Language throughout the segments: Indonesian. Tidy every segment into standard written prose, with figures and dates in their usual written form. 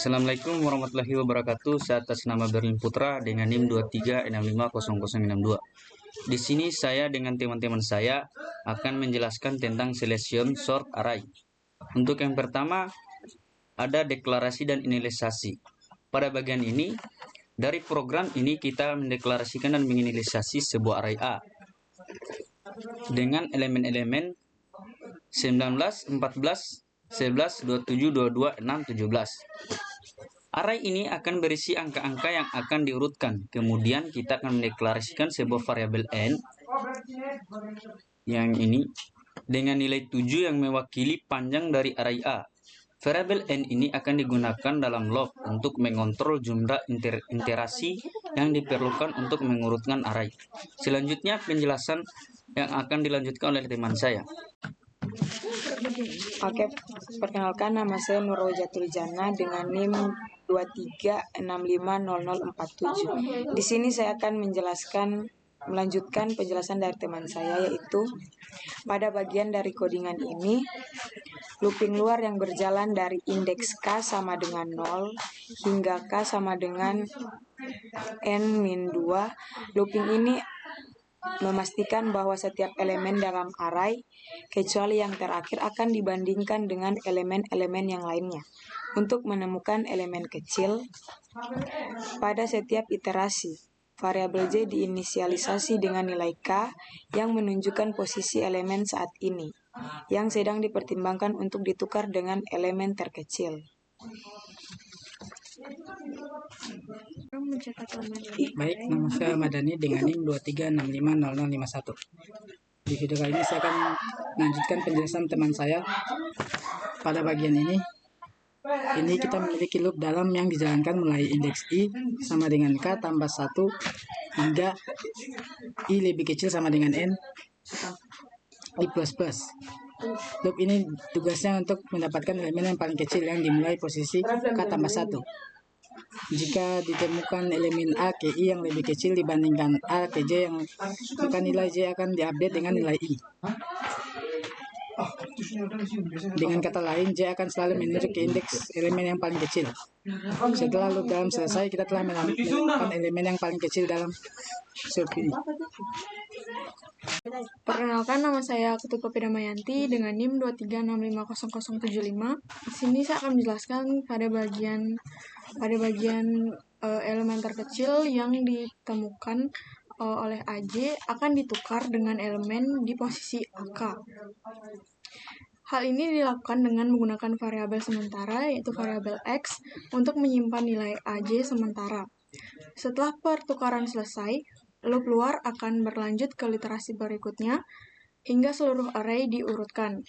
Assalamualaikum warahmatullahi wabarakatuh. Saya atas nama Berlin Putra dengan NIM 23650062. Di sini saya dengan teman-teman saya akan menjelaskan tentang selection sort array. Untuk yang pertama ada deklarasi dan inisialisasi. Pada bagian ini dari program ini kita mendeklarasikan dan menginisialisasi sebuah array A dengan elemen-elemen 19, 14, 11, 27, 22, 6, 17. Array ini akan berisi angka-angka yang akan diurutkan. Kemudian kita akan mendeklarasikan sebuah variabel n yang ini dengan nilai 7 yang mewakili panjang dari array A. Variabel n ini akan digunakan dalam log untuk mengontrol jumlah iterasi yang diperlukan untuk mengurutkan array. Selanjutnya penjelasan yang akan dilanjutkan oleh teman saya. Oke, perkenalkan nama saya Nurul Jatul Jana dengan NIM 23650047. Di sini saya akan melanjutkan penjelasan dari teman saya, yaitu pada bagian dari codingan ini, looping luar yang berjalan dari indeks K sama dengan 0 hingga K sama dengan N-2. Looping ini memastikan bahwa setiap elemen dalam array, kecuali yang terakhir, akan dibandingkan dengan elemen-elemen yang lainnya untuk menemukan elemen kecil pada setiap iterasi. Variabel J diinisialisasi dengan nilai K yang menunjukkan posisi elemen saat ini, yang sedang dipertimbangkan untuk ditukar dengan elemen terkecil. Baik, nama saya Madani dengan NIM 23650051. Di video kali ini saya akan melanjutkan penjelasan teman saya. Pada bagian ini kita memiliki loop dalam yang dijalankan mulai indeks I sama dengan K tambah 1 hingga I lebih kecil sama dengan N I++. Loop ini tugasnya untuk mendapatkan elemen yang paling kecil yang dimulai posisi K tambah 1. Jika ditemukan elemen A ke I yang lebih kecil dibandingkan A ke J, maka nilai J akan diupdate dengan nilai I. Dengan kata lain, J akan selalu menunjuk ke indeks elemen yang paling kecil. Setelah loop dalam selesai, kita telah menemukan elemen yang paling kecil dalam loop ini. Perkenalkan, nama saya Ketuko Pidamayanti dengan NIM 23650075. Di sini saya akan menjelaskan pada bagian elemen terkecil yang ditemukan oleh AJ akan ditukar dengan elemen di posisi AK. Hal ini dilakukan dengan menggunakan variabel sementara, yaitu variabel X, untuk menyimpan nilai AJ sementara. Setelah pertukaran selesai, loop luar akan berlanjut ke literasi berikutnya hingga seluruh array diurutkan.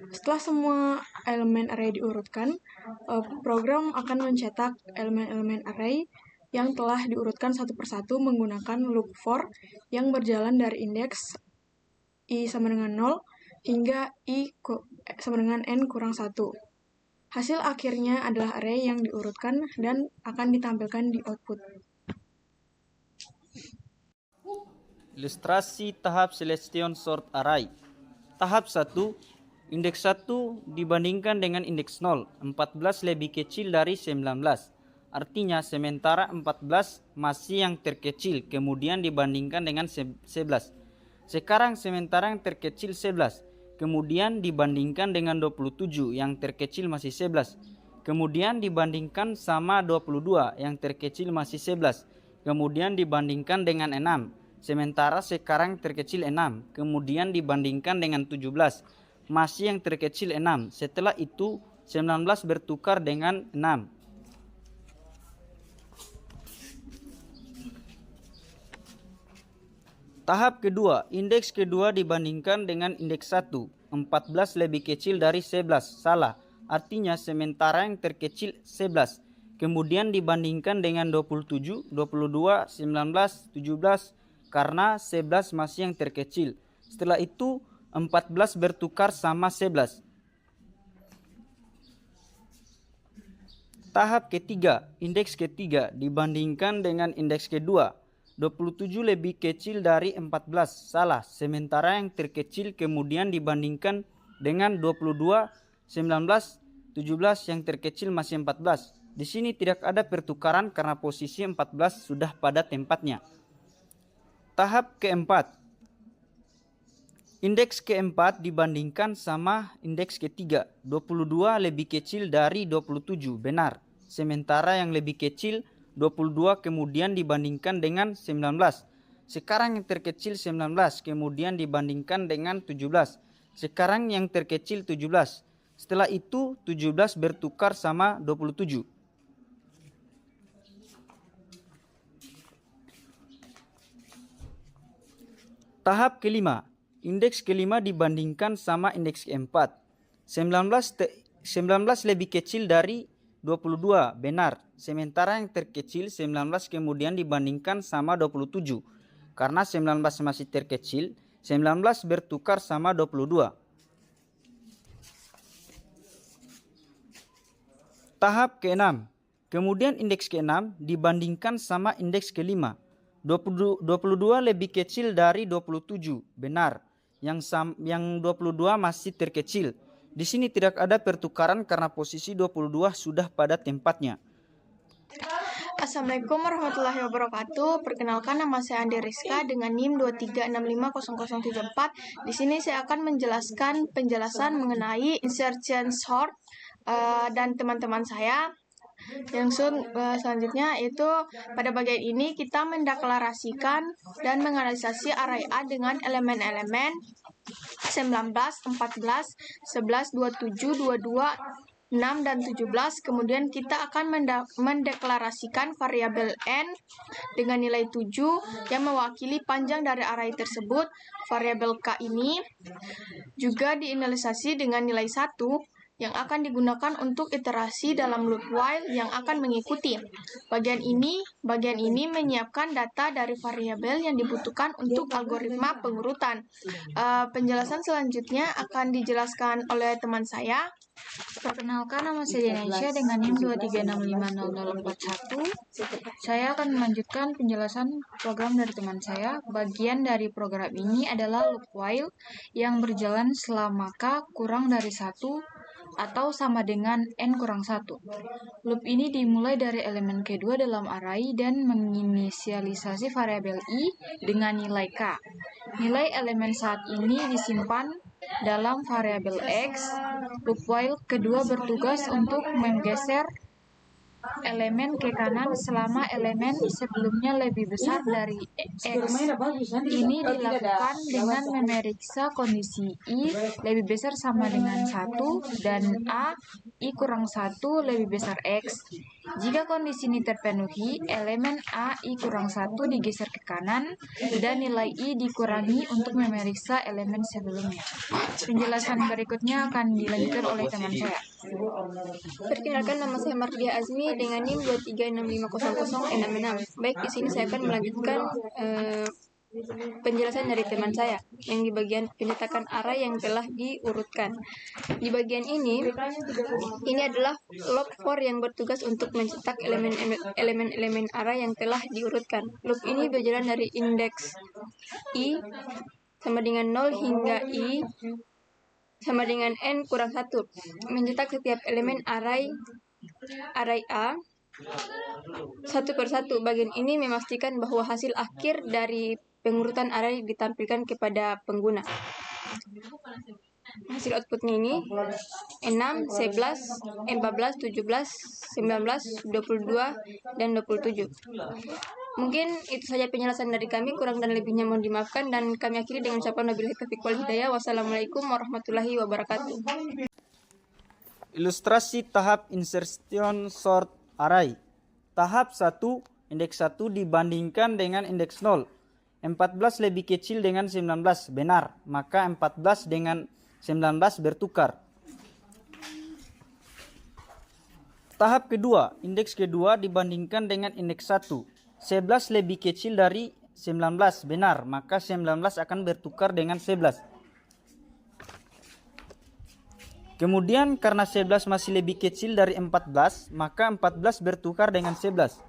Setelah semua elemen array diurutkan, program akan mencetak elemen-elemen array yang telah diurutkan satu persatu menggunakan loop for yang berjalan dari indeks I sama dengan 0 hingga I sama dengan N kurang 1. Hasil akhirnya adalah array yang diurutkan dan akan ditampilkan di output. Ilustrasi tahap selection sort array. Tahap 1, indeks 1 dibandingkan dengan indeks 0, 14 lebih kecil dari 19. Artinya sementara 14 masih yang terkecil, kemudian dibandingkan dengan 11. Sekarang sementara yang terkecil 11, kemudian dibandingkan dengan 27, yang terkecil masih 11. Kemudian dibandingkan sama 22, yang terkecil masih 11. Kemudian dibandingkan dengan 6. Sementara sekarang terkecil 6, kemudian dibandingkan dengan 17, masih yang terkecil 6. Setelah itu 19 bertukar dengan 6. Tahap kedua, indeks kedua dibandingkan dengan indeks 1, 14 lebih kecil dari 11, salah. Artinya sementara yang terkecil 11, kemudian dibandingkan dengan 27, 22, 19, 17, karena 11 masih yang terkecil. Setelah itu 14 bertukar sama 11. Tahap ketiga, indeks ketiga dibandingkan dengan indeks kedua. 27 lebih kecil dari 14, salah. Sementara yang terkecil kemudian dibandingkan dengan 22, 19, 17, yang terkecil masih 14. Di sini tidak ada pertukaran karena posisi 14 sudah pada tempatnya. Tahap keempat. Indeks keempat dibandingkan sama indeks ketiga. 22 lebih kecil dari 27, benar. Sementara yang lebih kecil 22 kemudian dibandingkan dengan 19. Sekarang yang terkecil 19 kemudian dibandingkan dengan 17. Sekarang yang terkecil 17. Setelah itu 17 bertukar sama 27. Tahap kelima. Indeks kelima dibandingkan sama indeks keempat. 19 lebih kecil dari 22, benar. Sementara yang terkecil 19 kemudian dibandingkan sama 27. Karena 19 masih terkecil, 19 bertukar sama 22. Tahap keenam. Kemudian indeks keenam dibandingkan sama indeks kelima. 22 lebih kecil dari 27, benar. Yang 22 masih terkecil. Di sini tidak ada pertukaran karena posisi 22 sudah pada tempatnya. Assalamualaikum warahmatullahi wabarakatuh. Perkenalkan, nama saya Andi Rizka dengan NIM 23650074. Di sini saya akan menjelaskan penjelasan mengenai insertion sort dan teman-teman saya. Selanjutnya itu pada bagian ini kita mendeklarasikan dan menganalisasi array A dengan elemen-elemen 19, 14, 11, 27, 22, 6, dan 17. Kemudian kita akan mendeklarasikan variabel N dengan nilai 7 yang mewakili panjang dari array tersebut. Variabel K ini juga dianalisasi dengan nilai 1 yang akan digunakan untuk iterasi dalam loop while yang akan mengikuti. Bagian ini menyiapkan data dari variabel yang dibutuhkan untuk algoritma pengurutan. Penjelasan selanjutnya akan dijelaskan oleh teman saya. Perkenalkan, nama saya Denisha dengan NIM 23650041. Saya akan melanjutkan penjelasan program dari teman saya. Bagian dari program ini adalah loop while yang berjalan selama K kurang dari 1 atau sama dengan N kurang 1. Loop ini dimulai dari elemen kedua dalam array dan menginisialisasi variabel I dengan nilai K. Nilai elemen saat ini disimpan dalam variabel X. Loop while kedua bertugas untuk menggeser elemen ke kanan selama elemen sebelumnya lebih besar dari X. Ini dilakukan dengan memeriksa kondisi I lebih besar sama dengan 1 dan I kurang 1 lebih besar X. Jika kondisi ini terpenuhi, elemen I kurang 1 digeser ke kanan dan nilai I dikurangi untuk memeriksa elemen sebelumnya. Penjelasan berikutnya akan dilanjutkan oleh teman saya. Perkenalkan, nama saya Mardia Azmi dengan NIM 23650066. Baik, di sini saya akan melanjutkan penjelasan dari teman saya yang di bagian pencetakan array yang telah diurutkan. Di bagian ini adalah loop for yang bertugas untuk mencetak elemen-elemen array yang telah diurutkan. Loop ini berjalan dari indeks I sama dengan 0 hingga I sama dengan N kurang 1. Mencetak setiap elemen array A satu per satu. Bagian ini memastikan bahwa hasil akhir dari pengurutan array ditampilkan kepada pengguna. Hasil outputnya ini 6, 11, 14, 17, 19, 22, dan 27. Mungkin itu saja penjelasan dari kami, kurang dan lebihnya mohon dimaafkan, dan kami akhiri dengan ucapan wabillahi taufiq wal hidayah. Wassalamualaikum warahmatullahi wabarakatuh. Ilustrasi tahap insertion sort array. Tahap 1, indeks 1 dibandingkan dengan indeks 0. 14 lebih kecil dengan 19, benar. Maka 14 dengan 19 bertukar. Tahap kedua, indeks kedua dibandingkan dengan indeks 1. 11 lebih kecil dari 19, benar. Maka 19 akan bertukar dengan 11. Kemudian karena 11 masih lebih kecil dari 14, maka 14 bertukar dengan 11.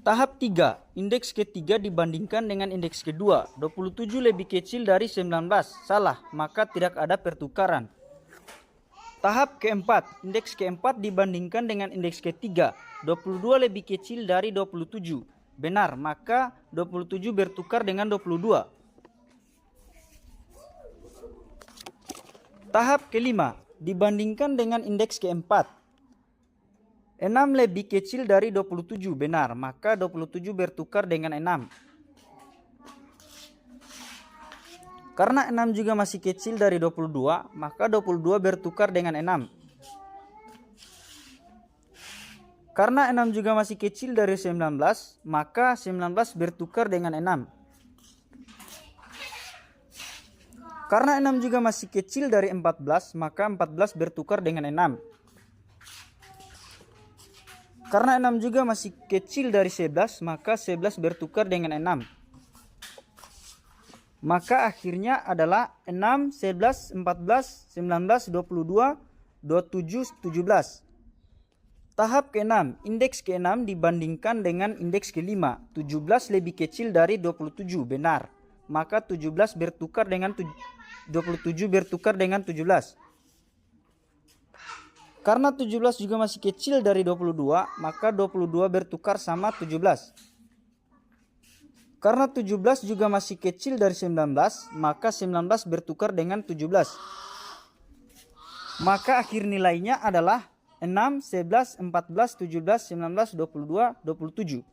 Tahap 3, indeks ketiga dibandingkan dengan indeks kedua. 27 lebih kecil dari 19, salah, maka tidak ada pertukaran. Tahap keempat, indeks keempat dibandingkan dengan indeks ketiga. 22 lebih kecil dari 27. Benar, maka 27 bertukar dengan 22. Tahap kelima, dibandingkan dengan indeks keempat. 6 lebih kecil dari 27. Benar, maka 27 bertukar dengan 6. Karena 6 juga masih kecil dari 22, maka 22 bertukar dengan 6. Karena 6 juga masih kecil dari 19, maka 19 bertukar dengan 6. Karena 6 juga masih kecil dari 14, maka 14 bertukar dengan 6. Karena 6 juga masih kecil dari 11, maka 11 bertukar dengan 6. Maka akhirnya adalah 6, 11, 14, 19, 22, 27, 17. Tahap ke-6, indeks ke-6 dibandingkan dengan indeks ke-5. 17 lebih kecil dari 27, benar. Maka 27 bertukar dengan 17. Karena 17 juga masih kecil dari 22, maka 22 bertukar sama 17. Karena 17 juga masih kecil dari 19, maka 19 bertukar dengan 17. Maka akhir nilainya adalah 6, 11, 14, 17, 19, 22, 27.